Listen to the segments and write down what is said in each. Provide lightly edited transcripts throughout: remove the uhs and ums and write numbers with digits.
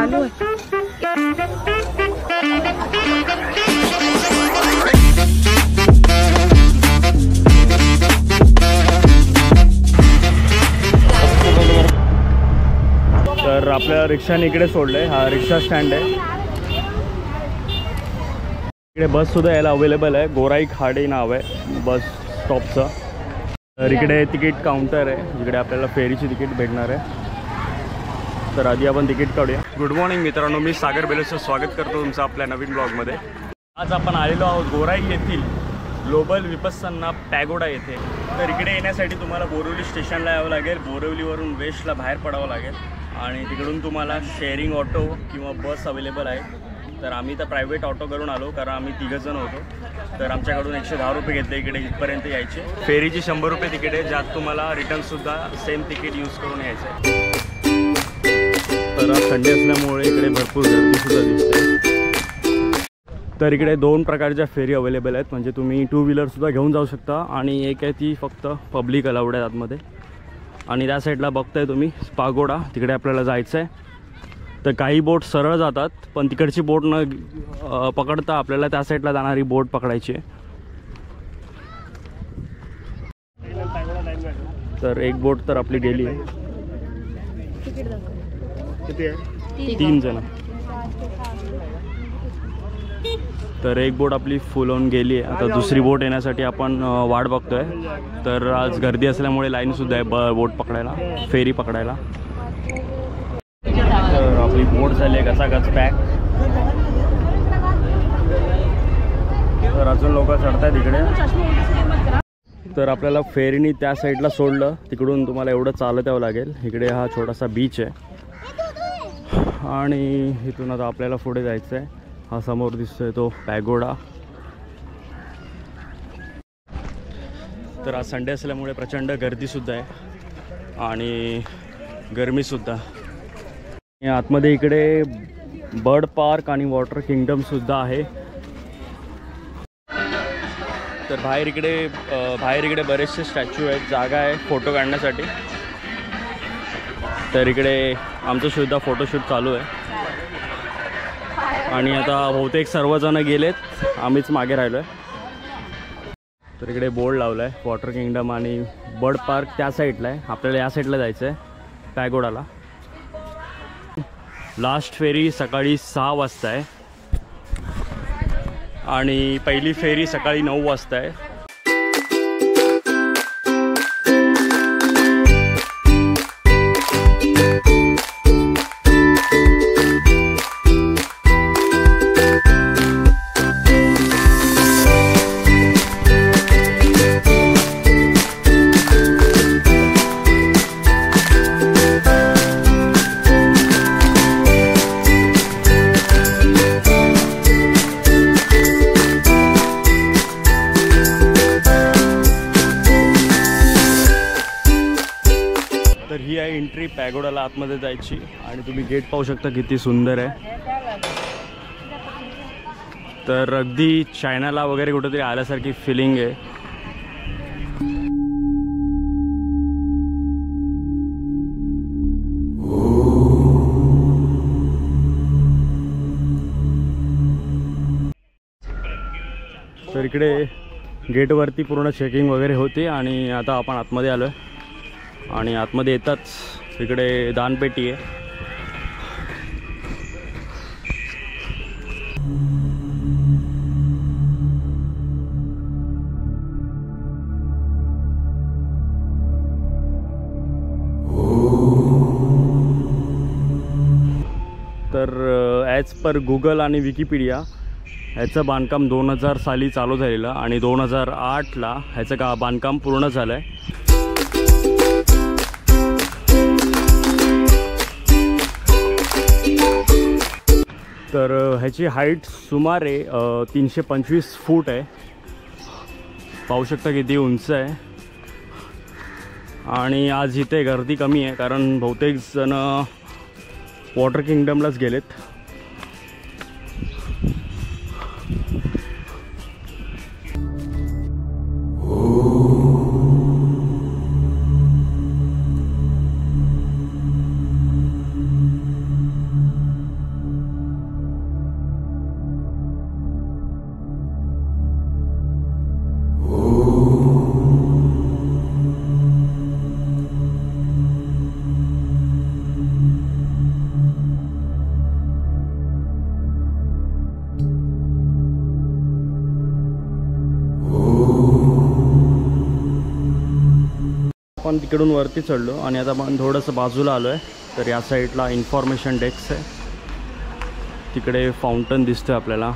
चालू आहे. तर आपल्या रिक्षाने इकडे सोडलंय. हा रिक्षा स्टँड आहे. इकडे बस सुद्धा यायला अवेलेबल आहे. गोराई खाडे नाव आहे बस स्टॉपचं. तर इकडे तिकीट काउंटर आहे जिकडे आपल्याला फेरीची तिकीट भेटणार आहे. तर आधी आपण तिकीट काढूया. गुड मॉर्निंग मित्रांनो, मी सागर बेलेचं स्वागत करतो तुमचं आपल्या नवीन ब्लॉगमध्ये. आज आपण आलेलो आहोत गोराई येथील ग्लोबल विपस्सना पॅगोडा येथे. तर इकडे येण्यासाठी तुम्हाला बोरिवली स्टेशनला यावं लागेल. बोरिवलीवरून वेस्टला बाहेर पडावं लागेल आणि तिकडून तुम्हाला शेअरिंग ऑटो किंवा बस अवेलेबल आहे. तर आम्ही तर प्रायव्हेट ऑटो करून आलो कारण आम्ही 3 जण होतो. तर आमच्याकडून 110 रुपये घेतले इकडे इथपर्यंत यायचे. फेरीची 100 रुपये तिकीट आहे, ज्यात तुम्हाला रिटर्नसुद्धा सेम तिकीट यूज करून यायचं आहे. तर आज संडे असल्यामुळे इकडे भरपूर गर्दीसुद्धा दिसते. तर इकडे 2 प्रकारच्या फेरी अवेलेबल आहेत. म्हणजे तुम्ही 2 व्हीलरसुद्धा घेऊन जाऊ शकता आणि एक आहे ती फक्त पब्लिक अलाउड आहे आतमध्ये. आणि त्या साईडला बघताय तुम्ही पागोडा, तिकडे आपल्याला जायचं आहे. तर काही बोट सरळ जातात पण तिकडची बोट न पकडता आपल्याला त्या साईडला जाणारी बोट पकडायची आहे. तर एक बोट तर आपली गेली आहे. किती आहे? 3 जण. तर एक बोट आपली फुल होऊन गेली आहे. आता दुसरी बोट येण्यासाठी आपण वाट बघतोय. तर आज गर्दी असल्यामुळे लाईनसुद्धा आहे बोट पकडायला, फेरी पकडायला. तर आपली बोट झाली आहे कचाकच पॅक. तर अजून लोक चढत आहेत इकडे. तर आपल्याला फेरीने त्या साईडला सोडलं, तिकडून तुम्हाला एवढं चालत यावं लागेल. इकडे हा छोटासा बीच आहे आणि इथून आता आपल्याला पुढे जायचं आहे. हा समोर दिसतोय तो पॅगोडा. तर आज संडे असल्यामुळे प्रचंड गर्दीसुद्धा आहे आणि गरमीसुद्धा. आतमध्ये इकडे बर्ड पार्क आणि वॉटर किंगडमसुद्धा आहे. तर बाहेर इकडे बरेचसे स्टॅच्यू आहेत, जागा आहे फोटो काढण्यासाठी. तर इकडे आमचं सुद्धा फोटोशूट चालू आहे आणि आता बहुतेक सर्वजण गेलेत, आम्हीच मागे राहिलो आहे. तर इकडे बोर्ड लावला आहे वॉटर किंगडम आणि बर्ड पार्क त्या साईडला आहे. आपल्याला या साईडला जायचं आहे पॅगोडाला. लास्ट फेरी सकाळी 6 वाजता आहे आणि पहिली फेरी सकाळी 9 वाजता आहे. तर ही आहे एंट्री पॅगोडाला आतमध्ये जायची आणि तुम्ही गेट पाहू शकता किती सुंदर आहे. तर अगदी चायनाला वगैरे कुठेतरी आल्यासारखी फिलिंग आहे. तर इकडे गेटवरती पूर्ण चेकिंग वगैरे होती आणि आता आपण आतमध्ये आलो आहे. आणि आतमध्ये येताच इकडे दानपेटी आहे. तर ॲज पर गुगल आणि विकिपीडिया ह्याचं बांधकाम 2000 साली चालू झालेलं आणि 2008ला ह्याचं बांधकाम पूर्ण झालं आहे. तर ह्याची हाईट सुमारे 325 फूट आहे. पाहू शकता किती उंच आहे. आणि आज इथे गर्दी कमी आहे कारण बहुतेक जण वॉटर किंगडमलाच गेलेत. आपण तिकडून वरती चढलो आणि आता आपण थोडंसं बाजूला आलो आहे. तर या साईडला इन्फॉर्मेशन डेस्क आहे. तिकडे फाउंटन दिसतोय आपल्याला.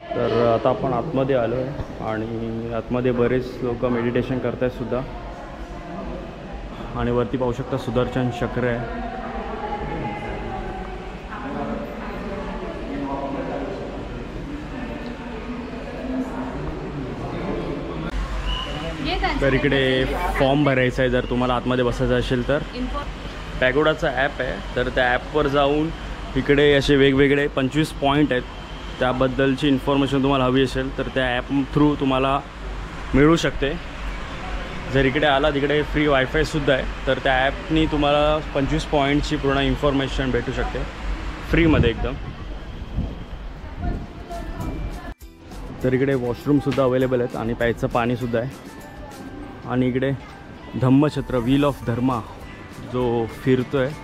तर आता आपण आतमध्ये आलो आहे आणि आतमध्ये बरेच लोक मेडिटेशन करत आहेत सुद्धा. आणि वरती पाहू शकता सुदर्शन चक्र आहे. तर इकडे फॉर्म भरायचा आहे जर तुम्हाला आतमध्ये बसायचं असेल तर. पॅगोडाचा ॲप आहे. तर त्या ॲपवर जाऊन इकडे असे वेगवेगळे 25 पॉईंट आहेत. त्याबद्दलची इन्फॉर्मेशन तुम्हाला हवी असेल तर त्या ॲप थ्रू तुम्हाला मिळू शकते. जर इकडे आला तिकडे फ्री वायफायसुद्धा आहे. तर त्या ॲपनी तुम्हाला 25 पॉईंटची पूर्ण इन्फॉर्मेशन भेटू शकते फ्रीमध्ये एकदम. तर इकडे वॉशरूमसुद्धा अवेलेबल आहेत आणि प्यायचं पाणीसुद्धा आहे. आणि इकडे धम्मछत्र व्हील ऑफ धर्मा जो फिरतो आहे.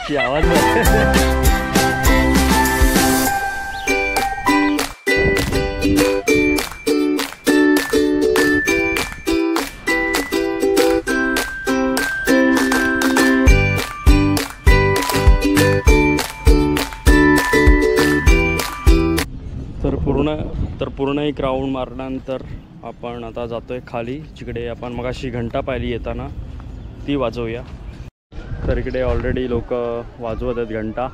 की आवाज तर पूर्ण एक राऊंड मारल्यानंतर आपण आता जातोय खाली. जिकडे आपण मगाशी घंटा पाहिली येताना ती वाजवूया. तर इकडे ऑलरेडी लोक वाजवत आहेत घंटा.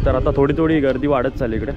तर आता थोडी थोडी गर्दी वाढत चालली इकडे.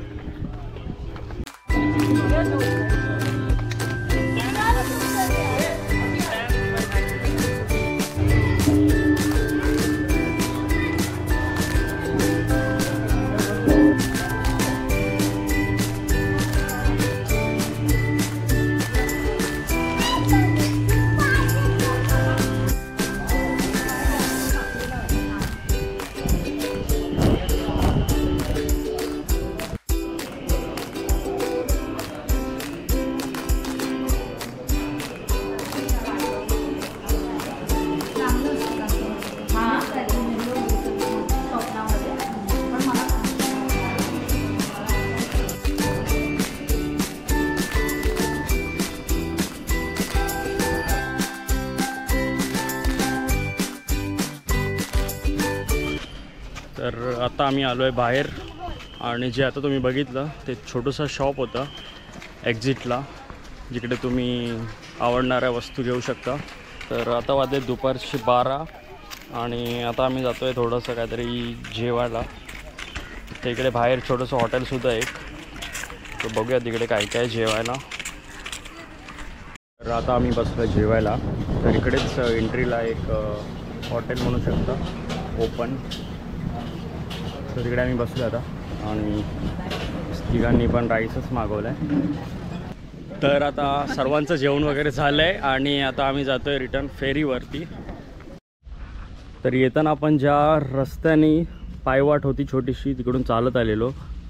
तर आता आम्ही आलो आहे बाहेर आणि जे आता तुम्ही बघितलं ते छोटंसं शॉप होतं एक्झिटला, जिकडे तुम्ही आवडणाऱ्या वस्तू घेऊ शकता. तर आता वाजले दुपारचे 12 आणि आता आम्ही जातो आहे थोडंसं काहीतरी जेवायला. तर इकडे बाहेर छोटंसं हॉटेलसुद्धा एक, तर बघूया तिकडे काय काय जेवायला. तर आता आम्ही बसलो जेवायला. तर इकडेच एंट्रीला एक हॉटेल म्हणू शकता ओपन. तर तिकडे आम्ही बसलो आता आणि तिघांनी पण राईसच मागवलं आहे. तर आता सर्वांचं जेवण वगैरे झालं आहे आणि आता आम्ही जातो आहे रिटर्न फेरीवरती. तर येताना आपण ज्या रस्त्याने पायवाट होती छोटीशी तिकडून चालत आलेलो,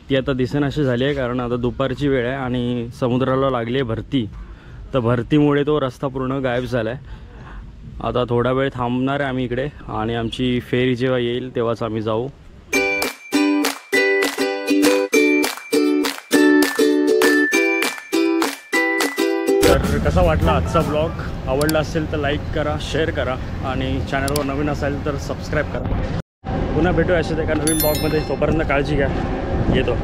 ती आता दिसेनाशी झाली आहे, कारण आता दुपारची वेळ आहे आणि समुद्राला लागली आहे भरती. तर भरतीमुळे तो रस्ता पूर्ण गायब झाला आहे. आता थोडा वेळ थांबणार आहे आम्ही इकडे आणि आमची फेरी जेव्हा येईल तेव्हाच आम्ही जाऊ. तर कसा वाटला आजचा ब्लॉग? आवडला असेल तर लाईक करा, शेअर करा आणि चॅनलवर नवीन असाल तर सबस्क्राईब करा. पुन्हा भेटूया अशाच एका नवीन ब्लॉगमध्ये. तोपर्यंत काळजी घ्या. येतो.